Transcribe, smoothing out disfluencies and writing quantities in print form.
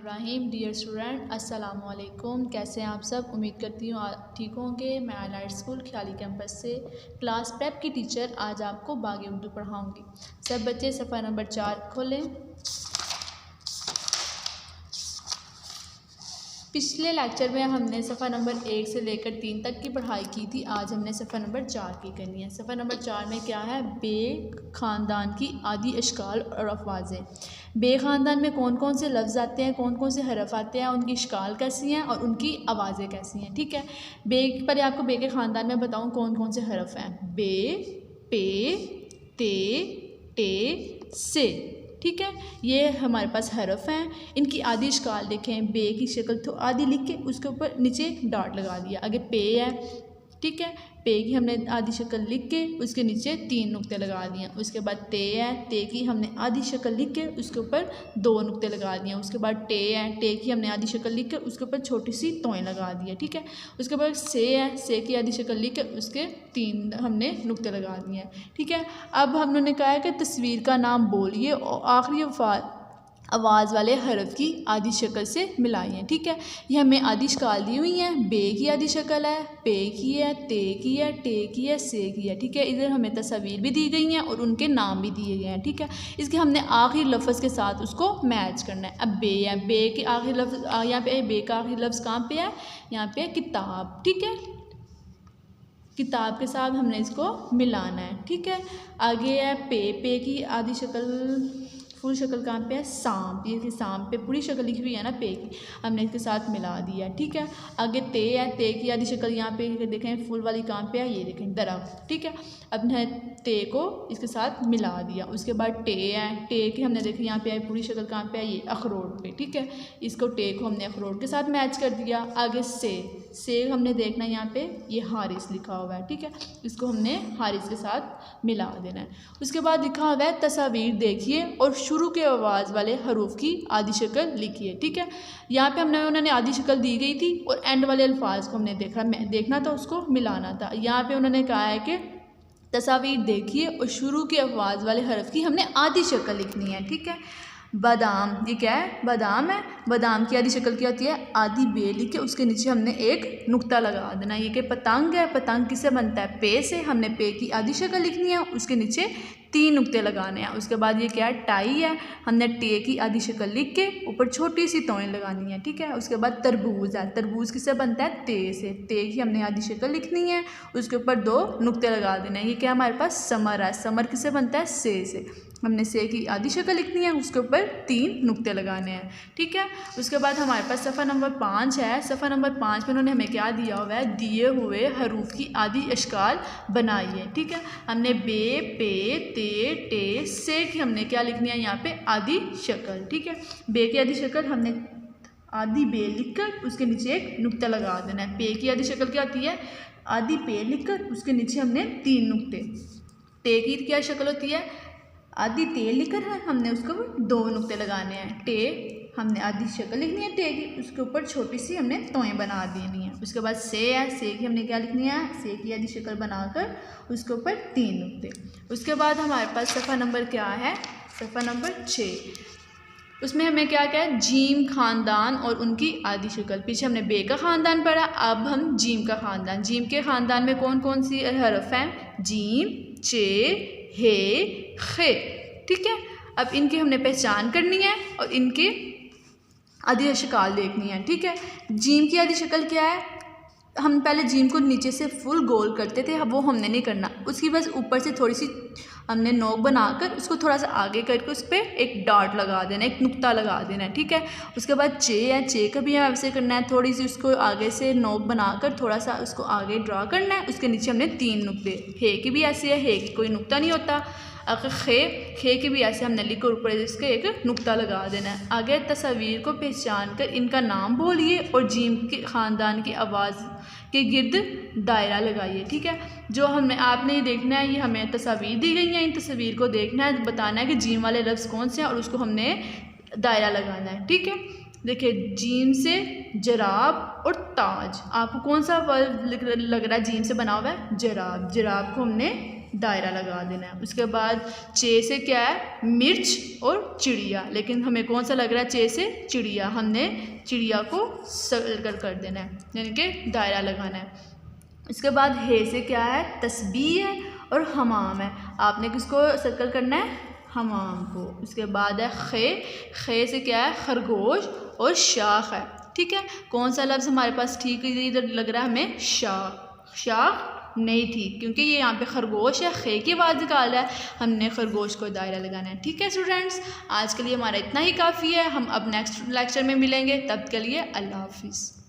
बिस्मिल्लाहिर्रहमानिर्रहीम। Dear student, अस्सलाम वालेकुम। कैसे हैं आप सब? उम्मीद करती हूँ आप ठीक होंगे। मैं आइलाइट स्कूल ख्याली कैंपस से क्लास प्रेप की टीचर आज आपको बागी उर्दू पढ़ाऊँगी। सब बच्चे सफ़ा नंबर 4 खोलें। पिछले लेक्चर में हमने सफ़ा नंबर 1 से लेकर 3 तक की पढ़ाई की थी। आज हमने सफ़ा नंबर 4 की करनी है। सफ़ा नंबर 4 में क्या है? बे ख़ानदान की आदि अशकाल और अफ़वाज़ें। बे ख़ानदान में कौन कौन से लफ्ज़ आते हैं, कौन कौन से हरफ आते हैं, उनकी अशकाल कैसी हैं और उनकी आवाज़ें कैसी हैं। ठीक है, बे पर आपको बे के ख़ानदान में बताऊँ कौन कौन से हरफ हैं। बे, पे, ते, टे, से। ठीक है, ये हमारे पास हरफ हैं। इनकी आदि अशकाल देखें। बे की शक्ल तो आदि लिख के उसके ऊपर नीचे डॉट लगा दिया। आगे पे है, ठीक है, पे की हमने आदि शक्ल लिख के उसके नीचे 3 नुक्ते लगा दिए। उसके बाद ते है, ते की हमने आदि शक्ल लिख के उसके ऊपर 2 नुक्ते लगा दिए। उसके बाद टे है, टे की हमने आदि शक्ल लिख के उसके ऊपर छोटी सी तोएं लगा दी है। ठीक है, उसके बाद से है, से की आदि शक्ल लिख के उसके 3 हमने नुक्ते लगा दिए हैं। ठीक है, अब हमने कहा है कि तस्वीर का नाम बोलिए और आखिरी आवाज़ वाले हरफ की आदि शक्ल से मिलाइए। ठीक है, ये हमें आदि शक्ल दी हुई हैं। बे की आदि शक्ल है, पे की है, ते की है, टे की है, से की है। ठीक है, इधर हमें तस्वीर भी दी गई हैं और उनके नाम भी दिए गए हैं। ठीक है, इसके हमने आखिरी लफ्ज़ के साथ उसको मैच करना है। अब बे है, बे के आखिरी लफ्ज़ यहाँ पे बे का आखिरी लफ्ज़ कहाँ पे है? यहाँ पे किताब। ठीक है, किताब के साथ हमने इसको मिलाना है। ठीक है, आगे है पे, पे की आदि शक्ल फुल शक्ल कहाँ पे है? सांप। ये सांप पे पूरी शक्ल लिखी हुई है ना पे की, हमने इसके साथ मिला दिया है। ठीक है, आगे ते है, ते की आदि शक्ल यहाँ पे देखें फुल वाली कहाँ पे है? ये देखें दरख्त। ठीक है, अब ने ते को इसके साथ मिला दिया। उसके बाद टे है, टे की हमने देखी यहाँ पे है पूरी शक्ल कहाँ पे है? ये अखरोट पे। ठीक है, इसको टे को हमने अखरोट के साथ मैच कर दिया। आगे से हमने देखना है यहाँ पे ये हारिस लिखा हुआ है। ठीक है, इसको हमने हारिस के साथ मिला देना है। उसके बाद लिखा हुआ है तस्वीर देखिए और शुरू के आवाज़ वाले हरूफ की आदि शक्ल लिखिए। ठीक है, यहाँ पे उन्होंने आदि शक्ल दी गई थी और एंड वाले अल्फाज को हमने देखना था, उसको मिलाना था। यहाँ पे उन्होंने कहा है कि तस्वीर देखिए और शुरू के आवाज़ वाले हरफ की हमने आदि शक्ल लिखनी है। ठीक है, बादाम, ये क्या है? बादाम है। बादाम की आदि शक्ल क्या होती है? आदि बे लिख के उसके नीचे हमने एक नुक्ता लगा देना। ये कि पतंग है, पतंग किससे बनता है? पे से। हमने पे की आदि शक्ल लिखनी है, उसके नीचे 3 नुक्ते लगाने हैं। उसके बाद ये क्या है? टाई है, हमने टे की आदि शक्ल लिख के ऊपर छोटी सी तोएं लगानी है। ठीक है, उसके बाद तरबूज है, तरबूज किससे बनता है? ते से। ते की हमने आदि शक्ल लिखनी है, उसके ऊपर 2 नुक्ते लगा देना है। ये क्या हमारे पास? समर है, समर किससे बनता है? से। हमने से की आदि शक्ल लिखनी है, उसके ऊपर 3 नुक्ते लगाने हैं। ठीक है, उसके बाद हमारे पास सफ़ा नंबर 5 है। सफ़ा नंबर 5 में उन्होंने हमें क्या दिया हुआ है? दिए हुए हरूफ की आदि अशकाल बनाइए। ठीक है, हमने बे, पे, ते, टे, से की हमने क्या लिखनी है? यहाँ पे आदि शक्ल। ठीक है, बे की आदि शक्ल हमने आदि बे लिखकर उसके नीचे एक नुक्ता लगा देना है। पे की आदि शक्ल क्या होती है? आदि पे लिखकर उसके नीचे हमने 3 नुक्ते। टे की क्या शक्ल होती है? आदि ते लिखकर है, हमने उसको 2 नुक्ते लगाने हैं। टे हमने आदि शक्ल लिखनी है टे की, उसके ऊपर छोटी सी हमने तोएं बना देनी है। उसके बाद से है, से की हमने क्या लिखनी है? से की आदि शक्ल बनाकर उसके ऊपर 3 नुक्ते। उसके बाद हमारे पास सफ़ा नंबर क्या है? सफ़ा नंबर 6। उसमें हमें क्या क्या है? जीम ख़ानदान और उनकी आदि शक्ल। पीछे हमने बे का ख़ानदान पढ़ा, अब हम जीम का ख़ानदान। जीम के ख़ानदान में कौन कौन सी हरफ हैं? जीम, चे, हे, खे। ठीक है, अब इनकी हमने पहचान करनी है और इनके आदि शक्ल देखनी है। ठीक है, जीम की आदि शक्ल क्या है? हम पहले जीम को नीचे से फुल गोल करते थे, वो हमने नहीं करना। उसकी बस ऊपर से थोड़ी सी हमने नोक बनाकर उसको थोड़ा सा आगे करके उस पर एक डॉट लगा देना, एक नुक्ता लगा देना है। ठीक है, उसके बाद चे है, चे का भी ऐसे करना है, थोड़ी सी उसको आगे से नोक बनाकर थोड़ा सा उसको आगे ड्रा करना है, उसके नीचे हमने 3 नुक्ते। हे की भी ऐसे है, हे की कोई नुक्ता नहीं होता। अगर खे के भी ऐसे हमने लिख कर ऊपर इसके एक नुक्ता लगा देना है। आगे तस्वीर को पहचान कर इनका नाम बोलिए और जीम के ख़ानदान की आवाज़ के गिर्द दायरा लगाइए। ठीक है, जो हमने आपने ये देखना है, ये हमें तस्वीर दी गई है, इन तस्वीर को देखना है, बताना है कि जीम वाले लफ्ज़ कौन से हैं और उसको हमने दायरा लगाना है। ठीक है, देखिए जीम से जराब और ताज। आपको कौन सा वर्ड लग रहा है जीम से बना हुआ है? जराब। जराब को हमने दायरा लगा देना है। उसके बाद चे से क्या है, मिर्च और चिड़िया, लेकिन हमें कौन सा लग रहा है, चे से चिड़िया, हमने चिड़िया को सर्कल कर देना है, यानी कि दायरा लगाना है। इसके बाद हे से क्या है, तस्बीह है और हमाम है, आपने किसको सर्कल करना है, हमाम को। उसके बाद है खे से क्या है, खरगोश और शाख है, ठीक है। कौन सा लफ्ज़ हमारे पास ठीक इधर लग रहा है हमें, शाख नहीं थी, क्योंकि ये यहाँ पे खरगोश है, खे की आवाज़ निकाल रहा है, हमने खरगोश को दायरा लगाना है, ठीक है स्टूडेंट्स। आज के लिए हमारा इतना ही काफ़ी है, हम अब नेक्स्ट लेक्चर में मिलेंगे, तब के लिए अल्लाह हाफिज़।